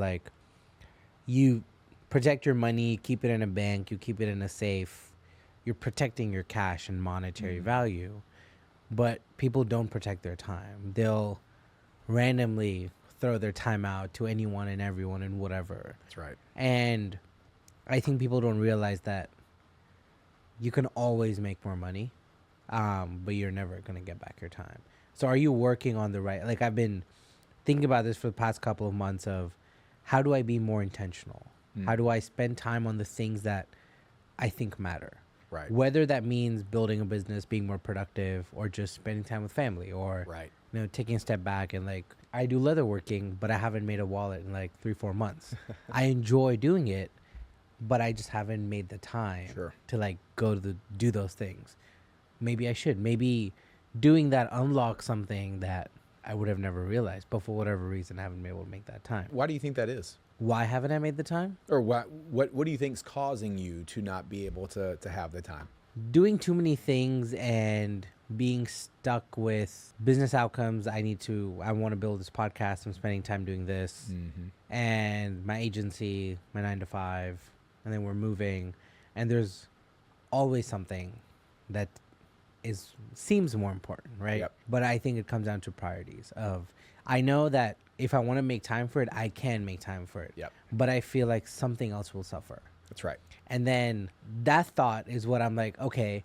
Like, you protect your money, keep it in a bank, you keep it in a safe. You're protecting your cash and monetary value. But people don't protect their time. They'll randomly throw their time out to anyone and everyone and whatever. That's right. And I think people don't realize that you can always make more money, but you're never going to get back your time. So are you working on the right? Like, I've been thinking about this for the past couple of months of how do I be more intentional? How do I spend time on the things that I think matter? Right. Whether that means building a business, being more productive, or just spending time with family, or Right. taking a step back and like I do leatherworking, but I haven't made a wallet in like 3-4 months. I enjoy doing it, but I just haven't made the time Sure. to like go to do those things. Maybe I should. Maybe doing that unlocks something that I would have never realized, but for whatever reason, I haven't been able to make that time. Why do you think that is? Why haven't I made the time? Or what do you think is causing you to not be able to have the time? Doing too many things and being stuck with business outcomes. I want to build this podcast. I'm spending time doing this. And my agency, my 9 to 5, and then we're moving. And there's always something that seems more important, right? Yep. But I think it comes down to priorities of, I know that if I want to make time for it, I can make time for it. Yep. But I feel like something else will suffer. That's right. And then that thought is what I'm like, okay,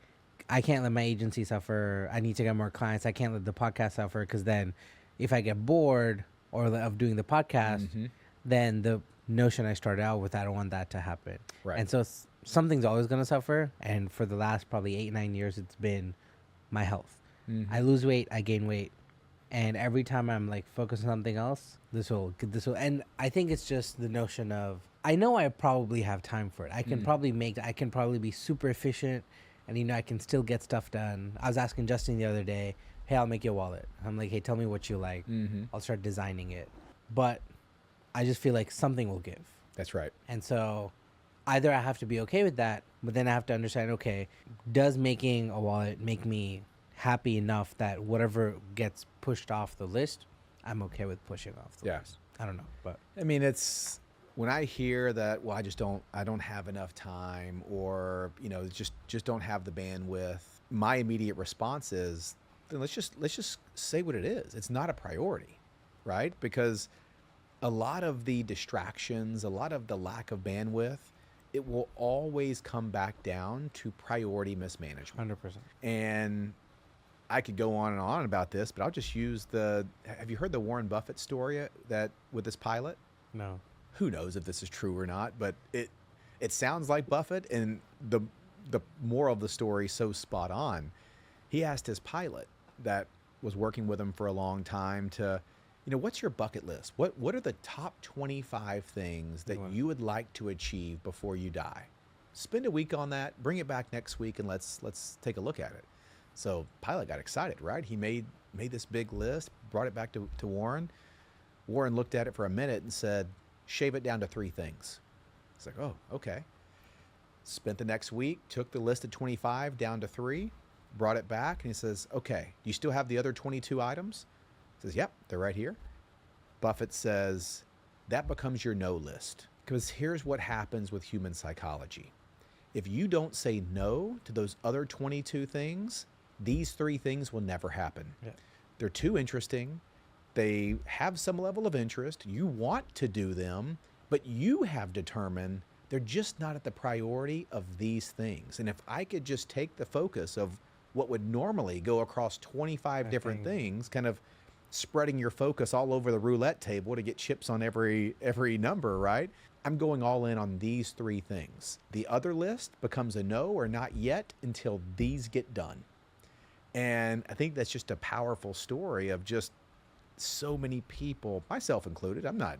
I can't let my agency suffer. I need to get more clients. I can't let the podcast suffer, because then if I get bored of doing the podcast, then the notion I started out with, I don't want that to happen. Right. And so something's always going to suffer. And for the last probably 8-9 years, it's been my health. I lose weight, I gain weight. And every time I'm like focused on something else, this will. And I think it's just the notion of, I know I probably have time for it. I can probably be super efficient, and I can still get stuff done. I was asking Justin the other day, hey, I'll make you a wallet. I'm like, hey, tell me what you like. I'll start designing it. But I just feel like something will give. That's right. And so either I have to be okay with that, but then I have to understand, okay, does making a wallet make me happy enough that whatever gets pushed off the list, I'm okay with pushing off the list? I don't know, but I mean, it's when I hear that, well, I don't have enough time, or just don't have the bandwidth. My immediate response is, then let's just say what it is. It's not a priority, right? Because a lot of the distractions, a lot of the lack of bandwidth, it will always come back down to priority mismanagement. 100%. And I could go on and on about this, but I'll just use have you heard the Warren Buffett story that with this pilot? No. Who knows if this is true or not, but it sounds like Buffett, and the moral of the story so spot on. He asked his pilot that was working with him for a long time to, what's your bucket list? What are the top 25 things that you would like to achieve before you die? Spend a week on that, bring it back next week, and let's take a look at it. So pilot got excited, right? He made this big list, brought it back to Warren. Warren looked at it for a minute and said, shave it down to 3 things. It's like, oh, okay. Spent the next week, took the list of 25 down to 3, brought it back, and he says, okay, do you still have the other 22 items? He says, yep, they're right here. Buffett says, that becomes your no list. Because here's what happens with human psychology. If you don't say no to those other 22 things, these 3 things will never happen. Yeah. They're too interesting. They have some level of interest. You want to do them, but you have determined they're just not at the priority of these things. And if I could just take the focus of what would normally go across 25 different things, kind of spreading your focus all over the roulette table to get chips on every number, right? I'm going all in on these 3 things. The other list becomes a no or not yet until these get done. And I think that's just a powerful story of just so many people, myself included. I'm not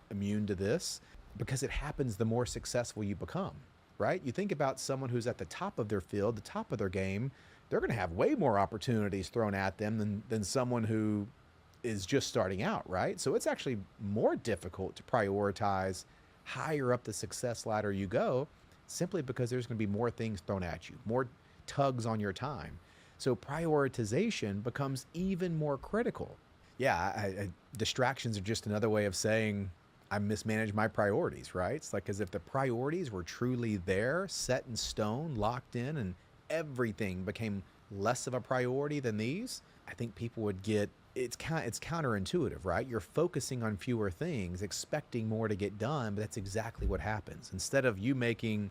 immune to this, because it happens the more successful you become, right? You think about someone who's at the top of their field, the top of their game, they're going to have way more opportunities thrown at them than someone who is just starting out, right? So it's actually more difficult to prioritize higher up the success ladder you go, simply because there's going to be more things thrown at you, more tugs on your time. So prioritization becomes even more critical. Yeah, distractions are just another way of saying I mismanaged my priorities, right? It's like as if the priorities were truly there, set in stone, locked in, and everything became less of a priority than these. I think people would get it's counterintuitive, right? You're focusing on fewer things, expecting more to get done, but that's exactly what happens. Instead of you making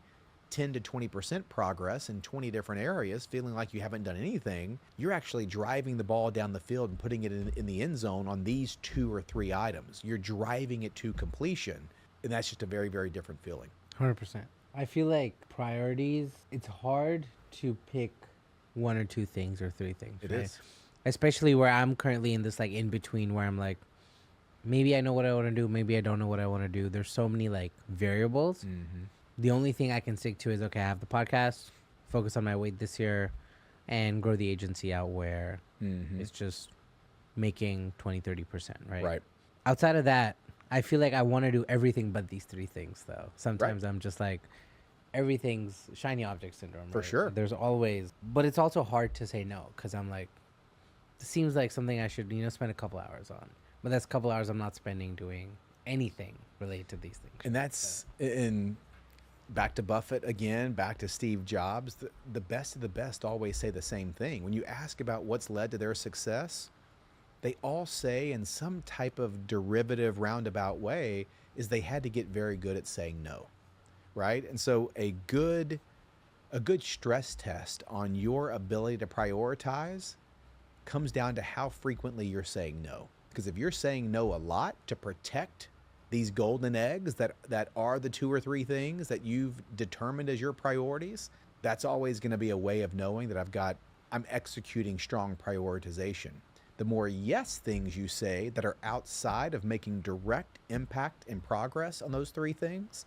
10 to 20% progress in 20 different areas, feeling like you haven't done anything, you're actually driving the ball down the field and putting it in the end zone on these 2 or 3 items. You're driving it to completion, and that's just a very, very different feeling. 100%. I feel like priorities, it's hard to pick 1 or 2 things or 3 things. It right? is. Especially where I'm currently in this like in between where I'm like, maybe I know what I want to do, maybe I don't know what I want to do. There's so many like variables. Mm-hmm. The only thing I can stick to is, okay, I have the podcast, focus on my weight this year, and grow the agency out where it's just making 20-30%, right? Right. Outside of that, I feel like I want to do everything but these 3 things, though. Sometimes I'm just like, everything's shiny object syndrome. For right? sure. There's always, but it's also hard to say no because I'm like, this seems like something I should, spend a couple hours on. But that's a couple hours I'm not spending doing anything related to these things. And that's in back to Buffett again, back to Steve Jobs. The best of the best always say the same thing. When you ask about what's led to their success, they all say in some type of derivative roundabout way is they had to get very good at saying no, right? And so a good stress test on your ability to prioritize comes down to how frequently you're saying no. Because if you're saying no a lot to protect these golden eggs that are the 2 or 3 things that you've determined as your priorities, that's always going to be a way of knowing that I'm executing strong prioritization. The more yes things you say that are outside of making direct impact and progress on those 3 things,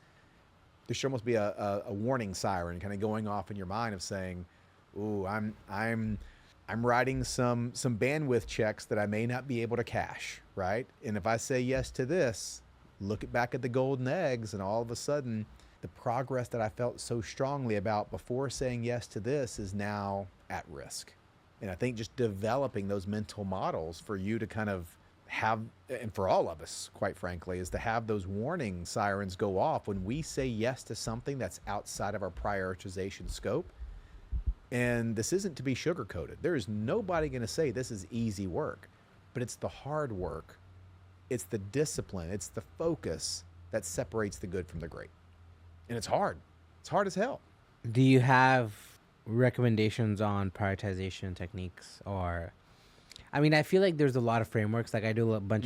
there should almost be a warning siren kind of going off in your mind of saying, ooh, I'm writing some bandwidth checks that I may not be able to cash, right? And if I say yes to this, look back at the golden eggs, and all of a sudden, the progress that I felt so strongly about before saying yes to this is now at risk. And I think just developing those mental models for you to kind of have, and for all of us, quite frankly, is to have those warning sirens go off when we say yes to something that's outside of our prioritization scope. And this isn't to be sugarcoated. There is nobody going to say this is easy work, but it's the hard work. It's the discipline. It's the focus that separates the good from the great. And it's hard. It's hard as hell. Do you have recommendations on prioritization techniques? Or, I mean, I feel like there's a lot of frameworks. Like I do a bunch